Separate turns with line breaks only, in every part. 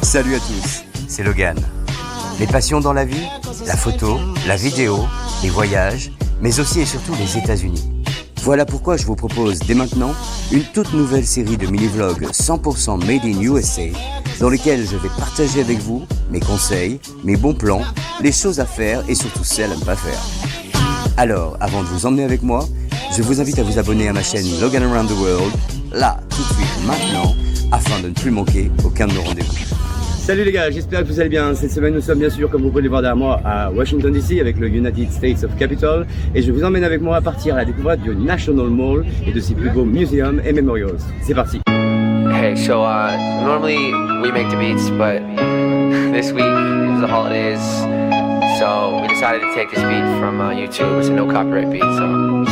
Salut à tous, c'est Logan. Les passions dans la vie, la photo, la vidéo, les voyages, mais aussi et surtout les États-Unis. Voilà pourquoi je vous propose dès maintenant une toute nouvelle série de mini-vlogs 100% made in USA dans lesquels je vais partager avec vous mes conseils, mes bons plans, les choses à faire et surtout celles à ne pas faire. Alors, avant de vous emmener avec moi, je vous invite à vous abonner à ma chaîne Logan Around the World, là, tout de suite, maintenant, afin de ne plus manquer aucun de nos rendez-vous. Salut les gars, j'espère que vous allez bien. Cette semaine, nous sommes bien sûr, comme vous pouvez le voir derrière moi, à Washington DC avec le United States of Capitol. Et je vous emmène avec moi à partir à la découverte du National Mall et de ses plus beaux museums et memorials. C'est parti.
Hey, so normally we make the beats, but this week it was the holidays, so we decided to take this beat from YouTube. It's a no copyright beat, so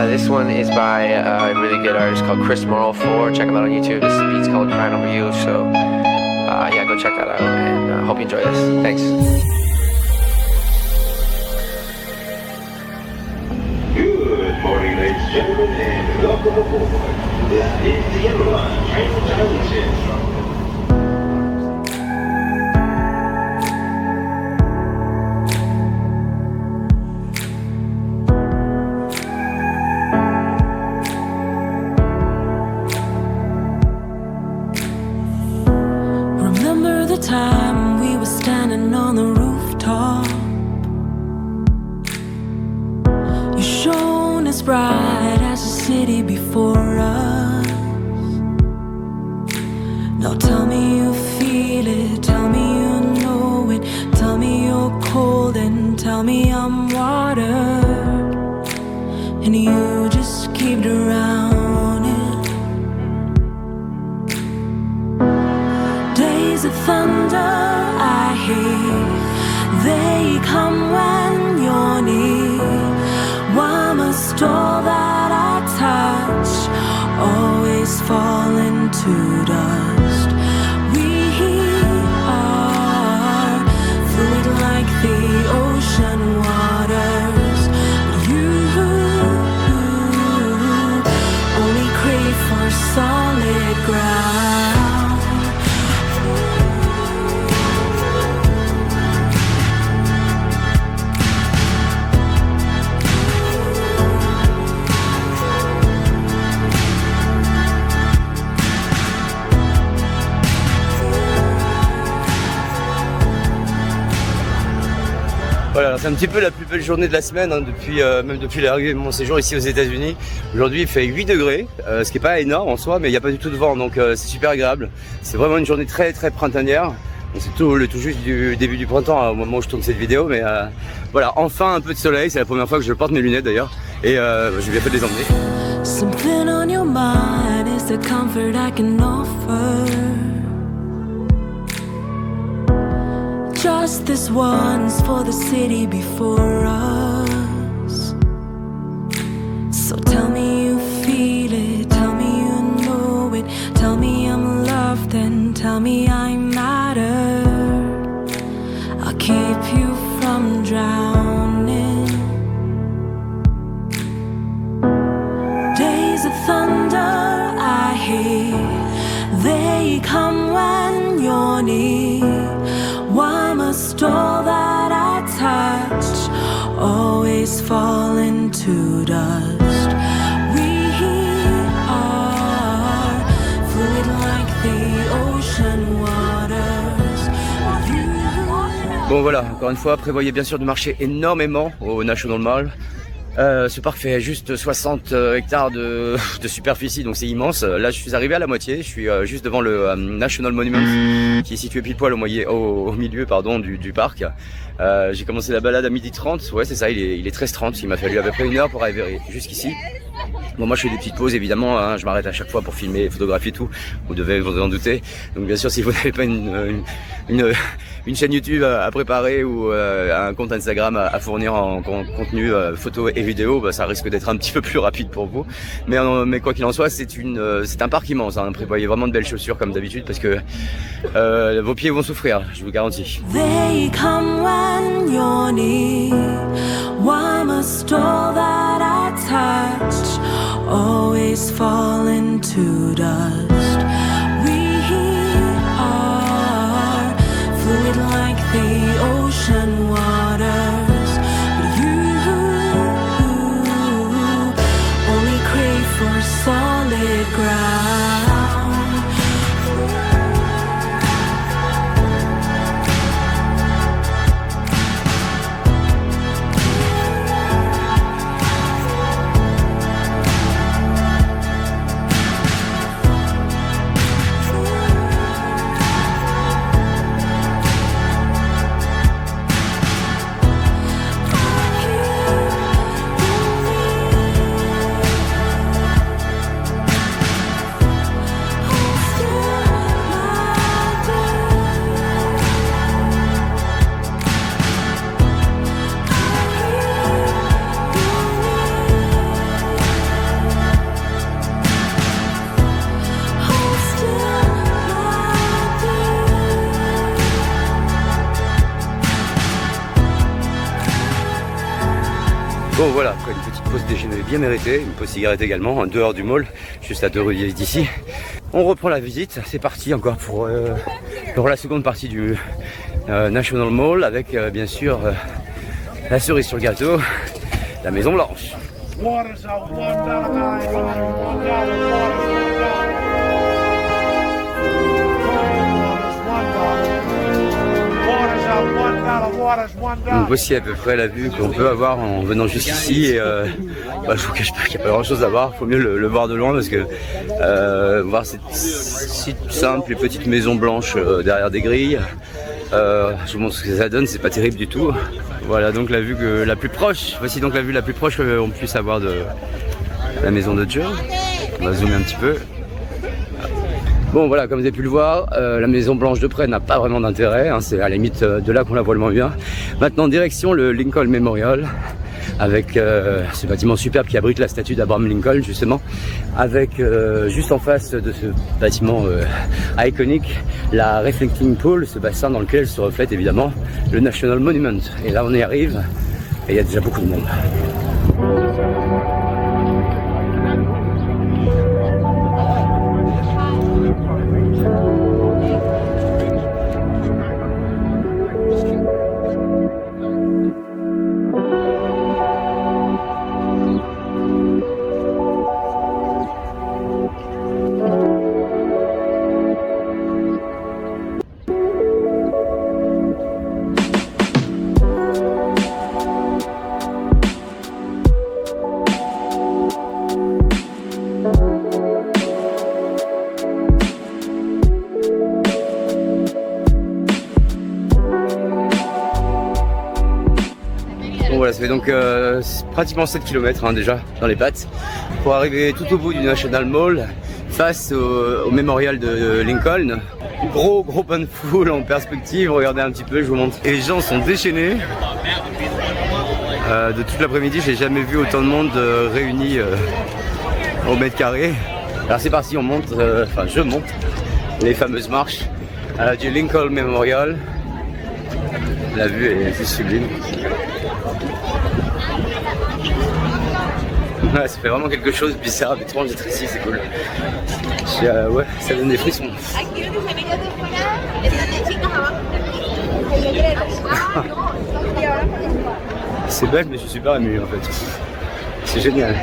this one is by a really good artist called Chris Morrow 4. Check him out on YouTube. This beat's called Crying Over You, so yeah, go check that out, and hope you enjoy this. Thanks.
Good morning, ladies and gentlemen, and welcome aboard. This is the Airline Transit.
Remember the time we were standing on the rooftop? You shone as bright as the city before us. Now tell me you feel it, tell me you know it, tell me you're cold and tell me I'm water, and you just keep drowning. Days of thunder I hear, they come when you're near. Why must all that I touch always fall into dust? We are fluid like the ocean waters, but you only crave for solid ground.
Voilà, c'est un petit peu la plus belle journée de la semaine, hein, même depuis l'arrivée de mon séjour ici aux États-Unis. Aujourd'hui, il fait 8 degrés, ce qui est pas énorme en soi, mais il n'y a pas du tout de vent, donc c'est super agréable. C'est vraiment une journée très très printanière. C'est tout juste du début du printemps, au moment où je tourne cette vidéo, mais voilà, enfin un peu de soleil. C'est la première fois que je porte mes lunettes d'ailleurs, et j'ai bien fait de les emmener.
Something on your mind is the comfort I can offer. Just this once for the city before us. So tell me you feel it, tell me you know it, tell me I'm loved and tell me I matter. I'll keep you from drowning. Days of thunder I hear, they come when you're near. Why must all that I touch always fall into dust? We are fluid like the ocean waters.
Bon voilà, encore une fois, prévoyez bien sûr de marcher énormément au National Mall. Ce parc fait juste 60 hectares de superficie, donc c'est immense. Là, je suis arrivé à la moitié. Je suis juste devant le National Monument, qui est situé pile poil au milieu du parc. J'ai commencé la balade à 12h30. Ouais, c'est ça, il est 13h30. Il m'a fallu à peu près 1 heure pour arriver jusqu'ici. Bon, moi je fais des petites pauses évidemment, hein, je m'arrête à chaque fois pour filmer, photographier tout, vous devez vous en douter. Donc bien sûr, si vous n'avez pas une chaîne YouTube à préparer ou un compte Instagram à fournir en contenu photo et vidéo, bah, ça risque d'être un petit peu plus rapide pour vous. Mais quoi qu'il en soit, c'est un parc immense, hein. Prévoyez vraiment de belles chaussures comme d'habitude parce que vos pieds vont souffrir, je vous garantis.
They come when you're near. Why must all that I touch always fall into dust? We are
Bon voilà, après une petite pause déjeuner bien méritée, une pause cigarette également, en dehors du mall, juste à 2 rues d'ici. On reprend la visite, c'est parti encore pour la seconde partie du National Mall avec bien sûr la cerise sur le gâteau, la Maison Blanche. Donc voici à peu près la vue qu'on peut avoir en venant jusqu'ici et je vous cache pas qu'il n'y a pas grand chose à voir, il faut mieux le voir de loin parce que voir cette si simple et petite maison blanche derrière des grilles, je vous montre ce que ça donne, c'est pas terrible du tout. Voilà donc la vue la plus proche, voici donc la vue la plus proche qu'on puisse avoir de la maison de Joe. On va zoomer un petit peu. Bon voilà, comme vous avez pu le voir, la Maison Blanche de près n'a pas vraiment d'intérêt, hein, c'est à la limite de là qu'on la voit le moins bien. Maintenant direction le Lincoln Memorial, avec ce bâtiment superbe qui abrite la statue d'Abraham Lincoln justement, avec juste en face de ce bâtiment iconique, la Reflecting Pool, ce bassin dans lequel se reflète évidemment le National Monument. Et là on y arrive, et il y a déjà beaucoup de monde. Voilà, ça fait donc pratiquement 7 km hein, déjà dans les pattes pour arriver tout au bout du National Mall face au mémorial de Lincoln. Gros pain de foule en perspective, regardez un petit peu, je vous montre. Et les gens sont déchaînés. De toute l'après-midi, j'ai jamais vu autant de monde réuni au mètre carré. Alors c'est parti, on monte, enfin je monte les fameuses marches du Lincoln Memorial. La vue est juste sublime. Ouais, ça fait vraiment quelque chose de bizarre, étrange d'être ici, c'est cool. Ouais, ça donne des frissons. C'est bête, mais je suis super ému en fait. C'est génial.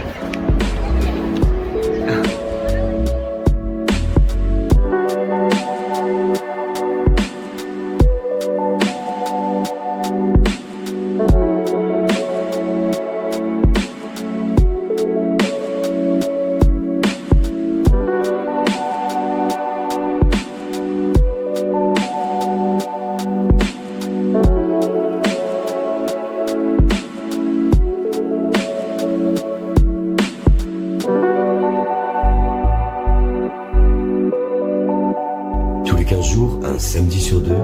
Un samedi sur deux,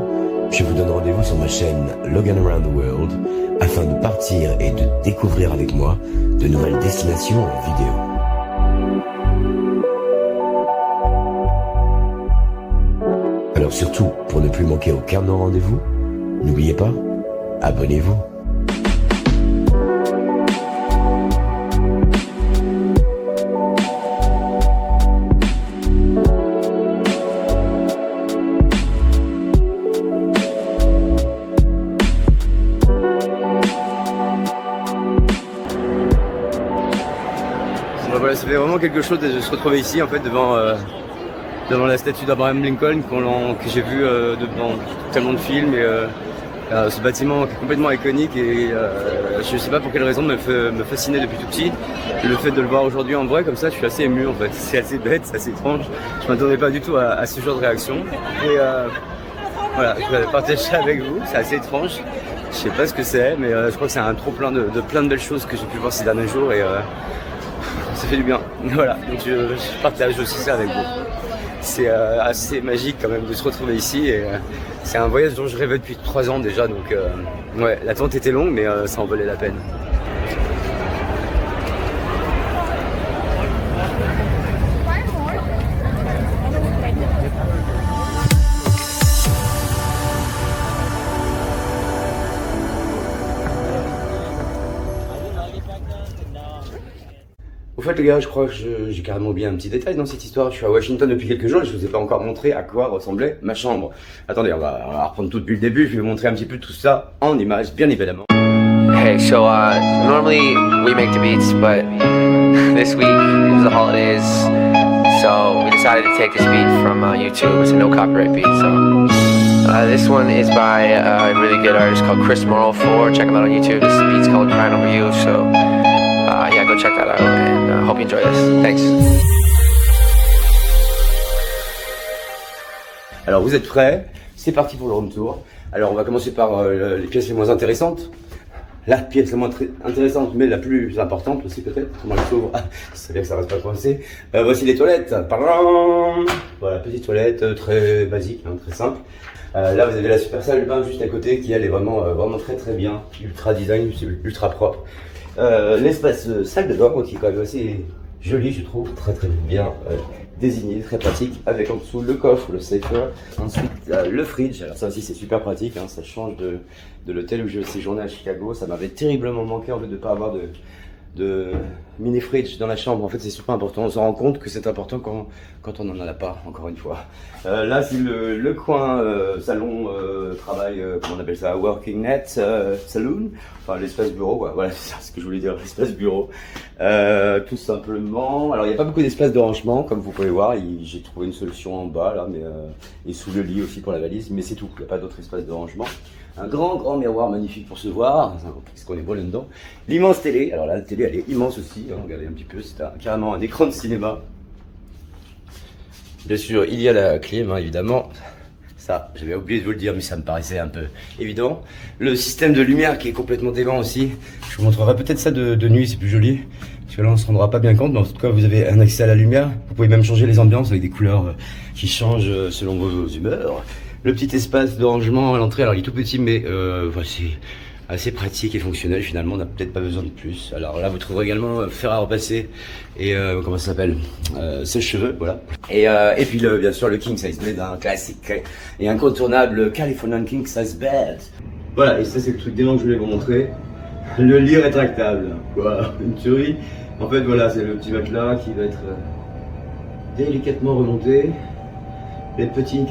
je vous donne rendez-vous sur ma chaîne Logan Around the World afin de partir et de découvrir avec moi de nouvelles destinations en vidéo. Alors surtout, pour ne plus manquer aucun de nos rendez-vous, n'oubliez pas, abonnez-vous.
Voilà, ça fait vraiment quelque chose de se retrouver ici en fait devant la statue d'Abraham Lincoln que j'ai vu dans tellement de films et ce bâtiment qui est complètement iconique et je sais pas pour quelle raison me fascinait depuis tout petit. Le fait de le voir aujourd'hui en vrai comme ça, je suis assez ému en fait. C'est assez bête, c'est assez étrange. Je m'attendais pas du tout à ce genre de réaction et voilà, je vais partager ça avec vous. C'est assez étrange. Je sais pas ce que c'est, mais je crois que c'est un trop plein de plein de belles choses que j'ai pu voir ces derniers jours et ça fait du bien. Voilà, donc je partage aussi ça avec vous. C'est assez magique quand même de se retrouver ici et c'est un voyage dont je rêvais depuis 3 ans déjà, donc ouais, l'attente était longue mais ça en valait la peine. fait les gars, je crois que j'ai carrément oublié un petit détail dans cette histoire. Je suis à Washington depuis quelques jours et je vous ai pas encore montré à quoi ressemblait ma chambre. Attendez, on va reprendre tout depuis le début, je vais vous montrer un petit peu tout ça en images, bien évidemment.
Hey, so normally we make the beats, but this week it was the holidays, so we decided to take this beat from YouTube. It's a no copyright beat, so this one is by a really good artist called Chris Morrow 4. Check him out on YouTube. This beat's called Crying Over You, so yeah, go check that out, and hope you enjoy this. Thanks.
Alors vous êtes prêts? C'est parti pour le room tour. Alors on va commencer par les pièces les moins intéressantes. La pièce la moins intéressante, mais la plus importante aussi peut-être. Comment elle s'ouvre? Ah, c'est bien que ça reste pas coincé. Voici les toilettes. Voilà, petite toilette très basique, hein, très simple. Là vous avez la super salle de bain juste à côté qui elle est vraiment très bien. Ultra design, ultra propre. L'espace salle de bain qui est quand même assez joli je trouve. Très bien désigné, très pratique, avec en dessous le coffre, le safer, ensuite le fridge. Alors ça aussi c'est super pratique, hein, ça change de l'hôtel où je séjournais à Chicago. Ça m'avait terriblement manqué en fait de ne pas avoir de mini fridge dans la chambre. En fait c'est super important, on se rend compte que c'est important quand on n'en a pas, encore une fois. Là c'est le coin salon, travail, comment on appelle ça, working net saloon, enfin l'espace bureau quoi. Voilà c'est ça ce que je voulais dire, l'espace bureau, tout simplement. Alors il n'y a pas beaucoup d'espace de rangement comme vous pouvez voir, j'ai trouvé une solution en bas là, mais et sous le lit aussi pour la valise, mais c'est tout, il n'y a pas d'autre espace de rangement. Un grand miroir magnifique pour se voir, parce qu'on est beau là-dedans. L'immense télé, alors la télé elle est immense aussi, hein, regardez un petit peu, c'est carrément un écran de cinéma. Bien sûr, il y a la clim, hein, évidemment. Ça, j'avais oublié de vous le dire, mais ça me paraissait un peu évident. Le système de lumière qui est complètement dément aussi. Je vous montrerai peut-être ça de nuit, c'est plus joli. Parce que là, on se rendra pas bien compte, mais en tout cas, vous avez un accès à la lumière. Vous pouvez même changer les ambiances avec des couleurs qui changent selon vos humeurs. Le petit espace de rangement à l'entrée, alors il est tout petit, mais voici. Assez pratique et fonctionnel, finalement on n'a peut-être pas besoin de plus. Alors là vous trouverez également fer à repasser et comment ça s'appelle, sèche-cheveux, voilà. Et puis bien sûr le king size bed, un classique et incontournable Californian king size bed. Voilà, et ça c'est le truc dément que je voulais vous montrer. Le lit rétractable, voilà, une tuerie. En fait voilà, c'est le petit matelas qui va être délicatement remonté. Les petits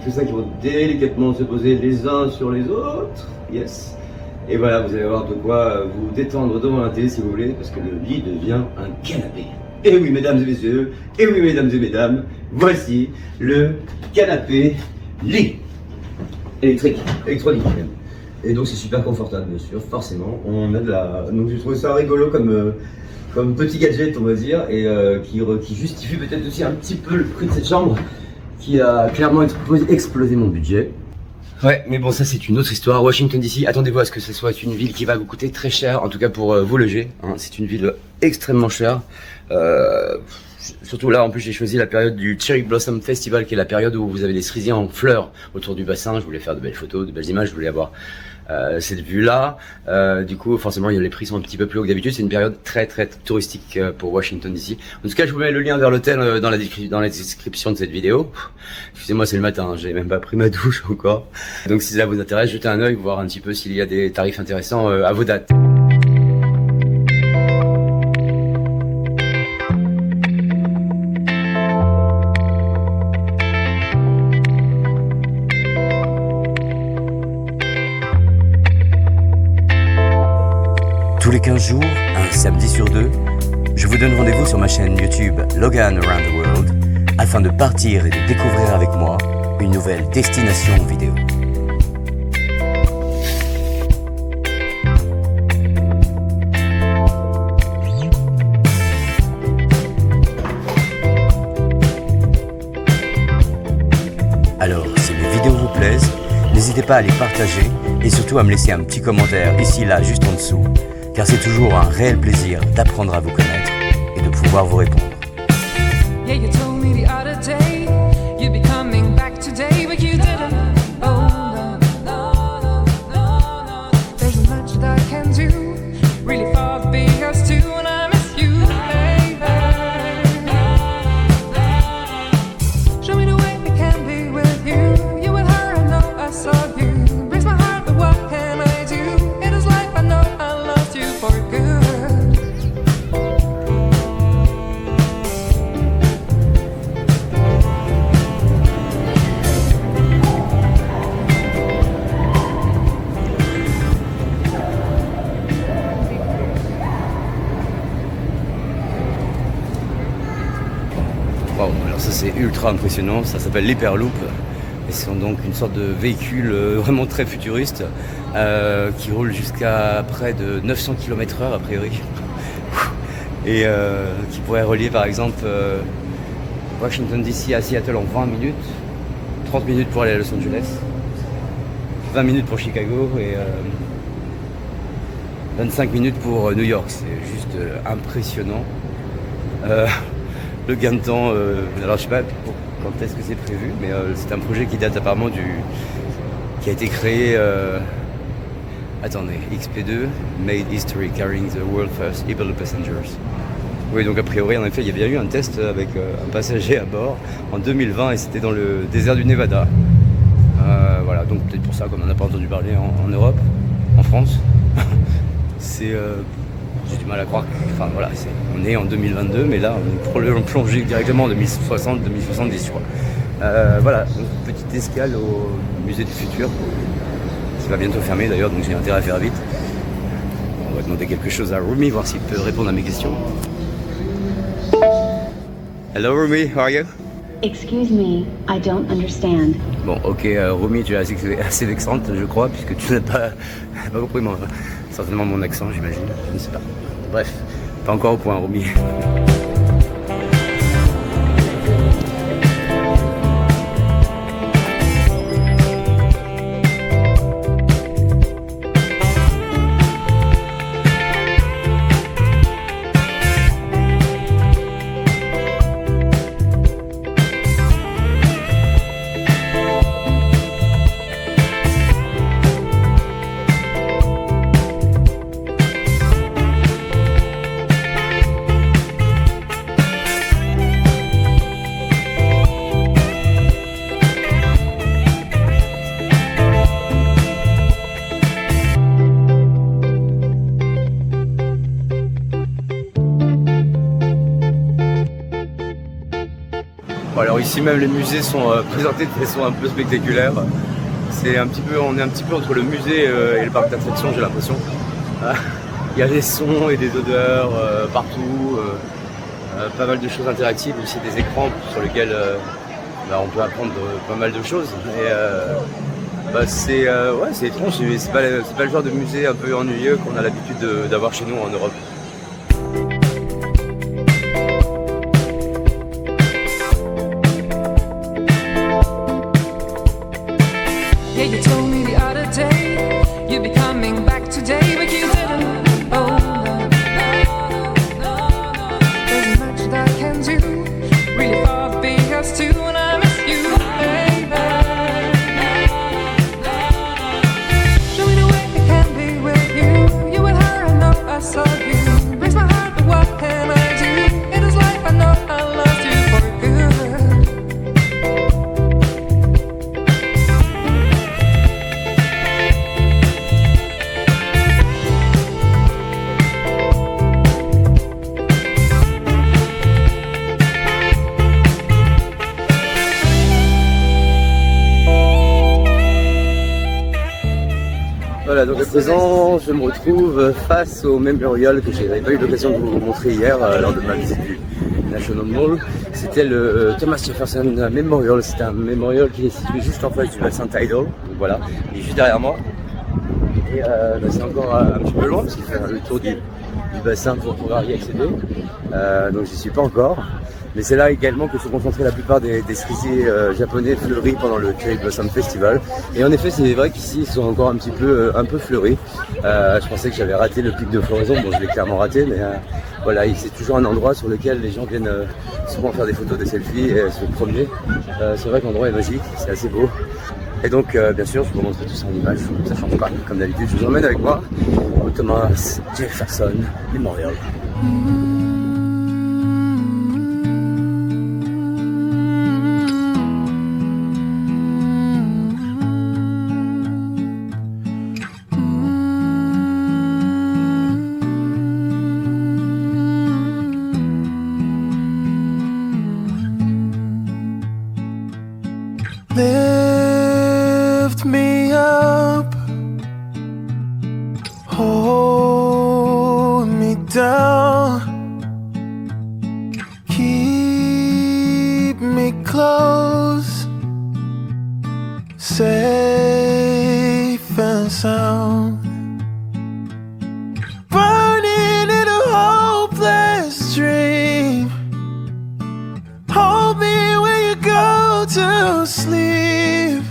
coussins qui vont délicatement se poser les uns sur les autres, yes. Et voilà, vous allez avoir de quoi vous détendre devant la télé si vous voulez, parce que le lit devient un canapé. Et oui, mesdames et messieurs, et oui, mesdames et mesdames, voici le canapé lit. Électronique même. Et donc c'est super confortable, bien sûr, forcément. On a de la... Donc j'ai trouvé ça rigolo comme petit gadget, on va dire, et qui justifie peut-être aussi un petit peu le prix de cette chambre, qui a clairement explosé mon budget. Ouais, mais bon, ça c'est une autre histoire. Washington DC, attendez-vous à ce que ce soit une ville qui va vous coûter très cher, en tout cas pour vous loger. Hein. C'est une ville extrêmement chère. Surtout là, en plus, j'ai choisi la période du Cherry Blossom Festival, qui est la période où vous avez des cerisiers en fleurs autour du bassin. Je voulais faire de belles photos, de belles images, je voulais avoir cette vue-là. Du coup, forcément, les prix sont un petit peu plus hauts que d'habitude. C'est une période très touristique pour Washington DC. En tout cas, je vous mets le lien vers l'hôtel dans la description de cette vidéo. Excusez-moi, c'est le matin, j'ai même pas pris ma douche encore. Donc si ça vous intéresse, jetez un œil, voir un petit peu s'il y a des tarifs intéressants à vos dates.
Tous les 15 jours, un samedi sur deux, je vous donne rendez-vous sur ma chaîne YouTube Logan Around the World afin de partir et de découvrir avec moi une nouvelle destination vidéo. Alors, si mes vidéos vous plaisent, n'hésitez pas à les partager et surtout à me laisser un petit commentaire ici, là, juste en dessous, car c'est toujours un réel plaisir d'apprendre à vous connaître et de pouvoir vous répondre.
Yeah, you told me the other day you'd be coming back today, but you didn't. Oh no. There's so much that I can do, really far to be us two, and I miss you, baby. Show me the way we can be with you. You with her, I know I saw you. Breaks my heart, but what can I do? It is life, I know I lost you for good.
c'est ultra impressionnant, ça s'appelle l'Hyperloop. Et c'est donc une sorte de véhicule vraiment très futuriste qui roule jusqu'à près de 900 km/h a priori. Et qui pourrait relier par exemple Washington DC à Seattle en 20 minutes, 30 minutes pour aller à Los Angeles, 20 minutes pour Chicago et 25 minutes pour New York. C'est juste impressionnant. Le gain de temps, alors je sais pas quand est-ce que c'est prévu, mais c'est un projet qui date apparemment qui a été créé attendez, XP2 Made History Carrying the World First Hyperloop Passengers. Oui, donc a priori en effet il y a bien eu un test avec un passager à bord en 2020 et c'était dans le désert du Nevada. Voilà, donc peut-être pour ça qu'on n'en a pas entendu parler en Europe, en France. C'est j'ai du mal à croire, enfin voilà, on est en 2022, mais là on est plongé directement en 2060, 2070 je crois. Voilà, donc petite escale au musée du futur, qui va bientôt fermer d'ailleurs, donc j'ai intérêt à faire vite. On va demander quelque chose à Rumi, voir s'il peut répondre à mes questions. Hello Rumi, how are you?
Excuse me, I don't understand.
Bon, ok, Rumi, tu es assez vexante, je crois, puisque tu n'as pas compris certainement mon accent, j'imagine, je ne sais pas. Bref, pas encore au point, Rumi. Alors ici même les musées sont présentés de façon un peu spectaculaire. On est un petit peu entre le musée et le parc d'attractions, j'ai l'impression. Il y a des sons et des odeurs partout, pas mal de choses interactives, aussi des écrans sur lesquels on peut apprendre pas mal de choses. Et c'est étrange, c'est pas le genre de musée un peu ennuyeux qu'on a l'habitude d'avoir chez nous en Europe.
Yeah, you told me the other day you'd be coming back today, but you didn't. Oh, no. There's much that I can do. Really thought it'd be us two, and I miss you, baby. Show me the way it can be with you. You and her, I know I saw you. Breaks my heart, but what can I do? In this life, I know I lost you for good.
Voilà, donc à présent, je me retrouve face au Memorial que je n'avais pas eu l'occasion de vous montrer hier lors de ma visite du National Mall. C'était le Thomas Jefferson Memorial. C'est un mémorial qui est situé juste en face du bassin Tidal. Donc voilà, il est juste derrière moi. Et c'est encore un petit peu loin parce qu'il faut faire le tour du bassin pour pouvoir y accéder. Donc j'y suis pas encore. Mais c'est là également que se sont concentrés la plupart des cerisiers japonais fleuris pendant le Cherry Blossom Festival. Et en effet, c'est vrai qu'ici, ils sont encore un peu fleuris. Je pensais que j'avais raté le pic de floraison, bon je l'ai clairement raté, mais voilà, c'est toujours un endroit sur lequel les gens viennent souvent faire des photos, des selfies et se promener. C'est vrai que l'endroit est magique, c'est assez beau. Et donc, bien sûr, je vous montrer tout ça en image, ça change pas. Comme d'habitude, je vous emmène avec moi au Thomas Jefferson Memorial.
Lift me up, hold me down, keep me close, safe and sound. Burning in a hopeless dream. Hold me when you go to sleep.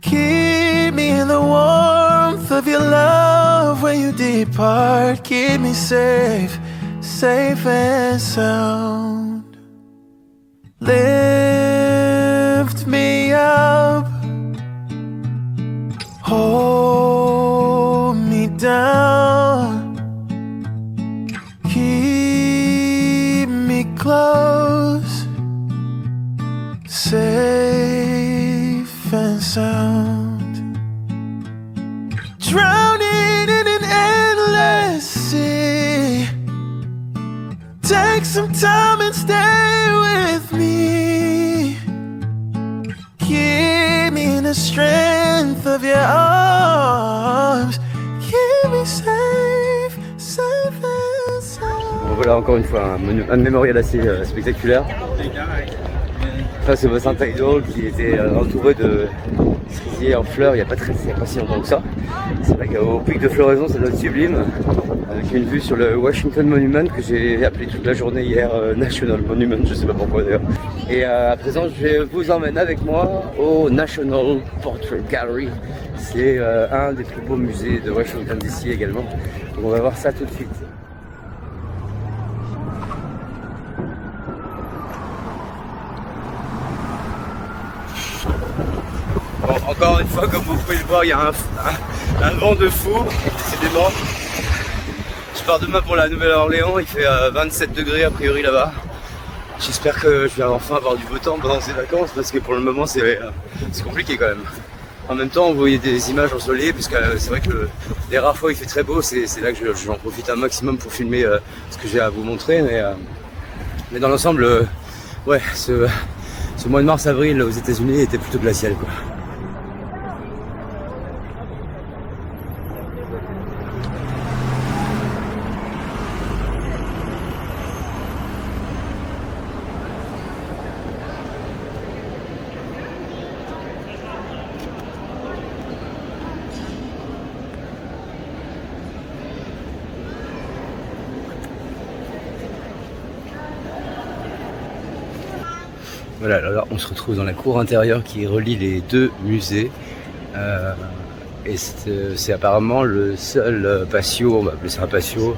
Keep me in the warmth of your love when you depart. Keep me safe, safe and sound. Lift me up, hold me down, keep me close, safe and sound. Drowning in an endless sea. Take some time and stay with me. Keep me in the strength of your arms. Keep me safe, safe and sound.
Bon, voilà encore une fois un mémorial assez spectaculaire. Ça c'est Bossin Taïdo qui était entouré de cerisiers en fleurs il n'y a pas si longtemps que ça. C'est vrai qu'au pic de floraison ça doit être sublime. Avec une vue sur le Washington Monument que j'ai appelé toute la journée hier National Monument, je sais pas pourquoi d'ailleurs. Et à présent je vous emmène avec moi au National Portrait Gallery. C'est un des plus beaux musées de Washington DC également. Donc on va voir ça tout de suite. Bon, encore une fois, comme vous pouvez le voir, il y a un vent de fou, décidément. Je pars demain pour la Nouvelle-Orléans, il fait 27 degrés a priori là-bas. J'espère que je vais enfin avoir du beau temps pendant ces vacances parce que pour le moment c'est compliqué quand même. En même temps, vous voyez des images ensoleillées puisque c'est vrai que les rares fois il fait très beau, c'est là que j'en profite un maximum pour filmer ce que j'ai à vous montrer. Mais dans l'ensemble, ouais, ce mois de mars-avril aux États-Unis était plutôt glacial quoi. Voilà, alors on se retrouve dans la cour intérieure qui relie les deux musées. Et c'est apparemment le seul patio, on va appeler ça un patio,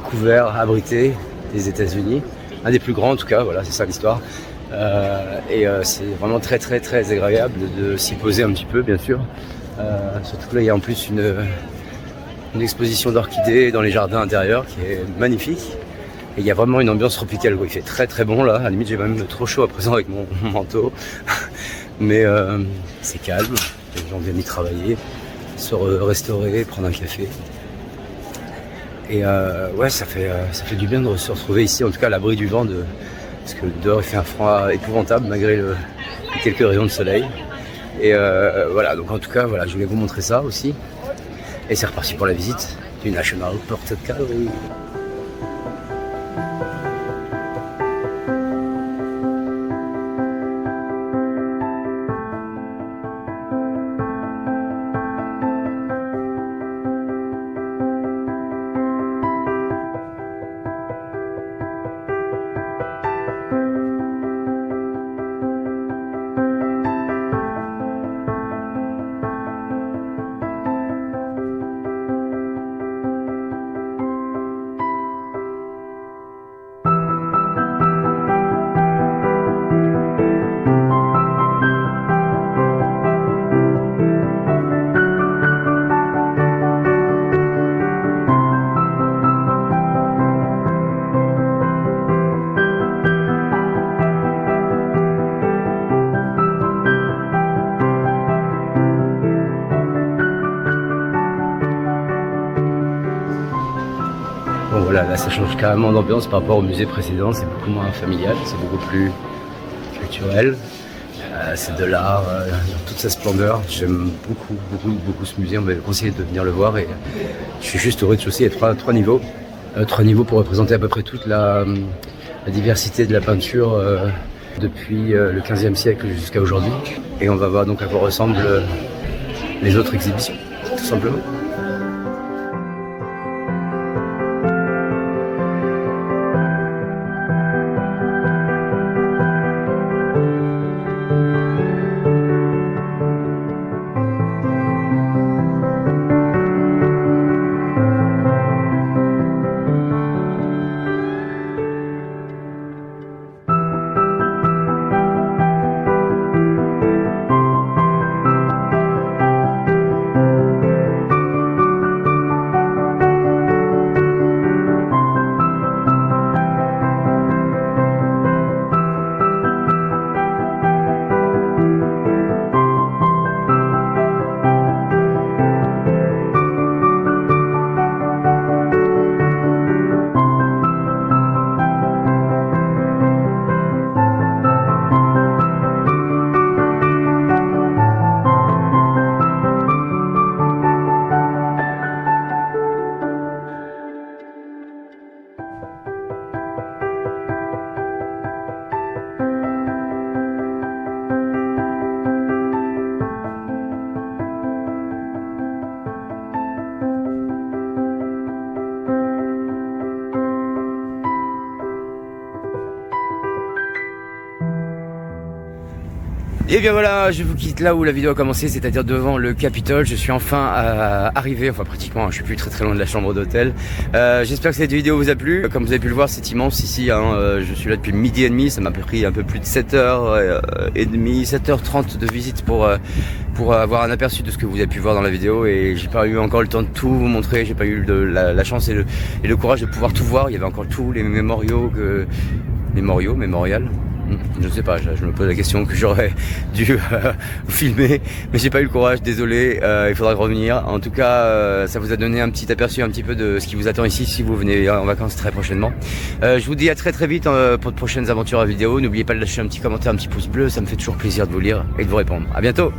couvert, abrité des États-Unis. Un des plus grands en tout cas, voilà, c'est ça l'histoire. C'est vraiment très très très agréable de s'y poser un petit peu, bien sûr. Surtout que là, il y a en plus une exposition d'orchidées dans les jardins intérieurs qui est magnifique. Et il y a vraiment une ambiance tropicale, quoi. Il fait très très bon là, à la limite j'ai même trop chaud à présent avec mon manteau. Mais c'est calme, les gens viennent y travailler, se restaurer, prendre un café. Et ouais, ça fait du bien de se retrouver ici, en tout cas à l'abri du vent, parce que dehors il fait un froid épouvantable malgré les quelques rayons de soleil. Et voilà, donc en tout cas, voilà, je voulais vous montrer ça aussi. Et c'est reparti pour la visite du National Portrait Gallery. Bon voilà, là ça change carrément d'ambiance par rapport au musée précédent, c'est beaucoup moins familial, c'est beaucoup plus culturel, c'est de l'art dans toute sa splendeur. J'aime beaucoup ce musée, on m'avait conseillé de venir le voir et je suis juste au rez-de-chaussée, il y a trois niveaux. 3 niveaux pour représenter à peu près toute la diversité de la peinture depuis le 15e siècle jusqu'à aujourd'hui. Et on va voir donc à quoi ressemblent les autres exhibitions, tout simplement. Et bien voilà, je vous quitte là où la vidéo a commencé, c'est-à-dire devant le Capitole. Je suis enfin arrivé, enfin pratiquement, je suis plus très loin de la chambre d'hôtel. J'espère que cette vidéo vous a plu. Comme vous avez pu le voir, c'est immense ici, hein. Je suis là depuis midi et demi, ça m'a pris un peu plus de 7h30, 7h30 de visite pour avoir un aperçu de ce que vous avez pu voir dans la vidéo. Et j'ai pas eu encore le temps de tout vous montrer, j'ai pas eu la chance et le courage de pouvoir tout voir. Il y avait encore tous les mémoriaux, mémorial. Je ne sais pas, je me pose la question que j'aurais dû filmer, mais j'ai pas eu le courage, désolé, il faudra revenir. En tout cas, ça vous a donné un petit aperçu un petit peu de ce qui vous attend ici si vous venez en vacances très prochainement. Je vous dis à très vite pour de prochaines aventures à vidéo. N'oubliez pas de lâcher un petit commentaire, un petit pouce bleu, ça me fait toujours plaisir de vous lire et de vous répondre. À bientôt.